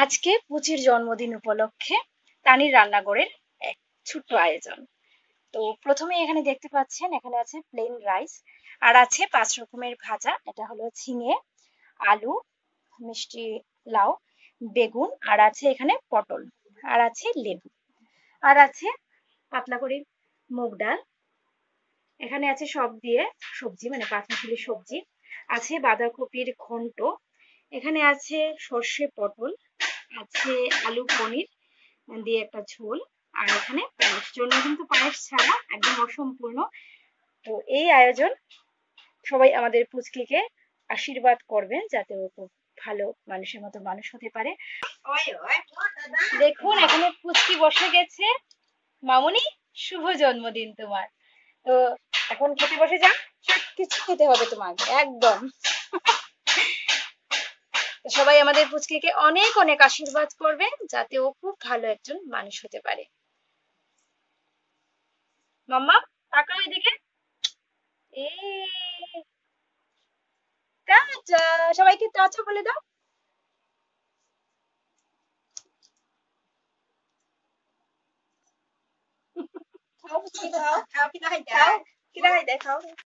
আজকে পুচির জন্মদিন উপলক্ষে তানির রান্নাঘরের এক ছোট্ট আয়োজন। তো প্রথমে এখানে দেখতে পাচ্ছেন, এখানে আছে প্লেন রাইস, আর আছে 5 রকমের ভাজা। এটা হলো ঝিঙে, আলু, মিষ্টি লাউ, বেগুন, আর আছে এখানে পটল, আর আছে লেবু, আর আছে পাতলা করে মুগ ডাল। এখানে আছে সব দিয়ে সবজি, মানে পাঁচমিশালি সবজি। আছে বাঁধাকপির ঘন্ট, এখানে আছে সর্ষে পটল, আছে আলু পনির দিয়ে একটা ঝোল, আর এখানে পায়েস। জন্য কিন্তু পায়েস ছাড়া একদম অসম্পূর্ণ। তো এই আয়োজন, সবাই আমাদের পুচকিকে আশীর্বাদ করবেন যাতে ও খুব ভালো মানুষের মতো মানুষ হতে পারে। দেখুন এখানে পুচকি বসে গেছে। মামুনি, শুভ জন্মদিন তোমার। তো এখন খেতে বসে যান, সব কিছু খেতে হবে তোমাকে একদম। সবাই আমাদের পুচকিকে অনেক অনেক আশীর্বাদ করবেন যাতে ও খুব ভালো একজন মানুষ হতে পারে। মাম্মা, তাকাও এদিকে। এই টাটা, সবাইকে টাটা বলে দাও। খাও, খাও, খাও, খাও, খাও, খাও, খাও,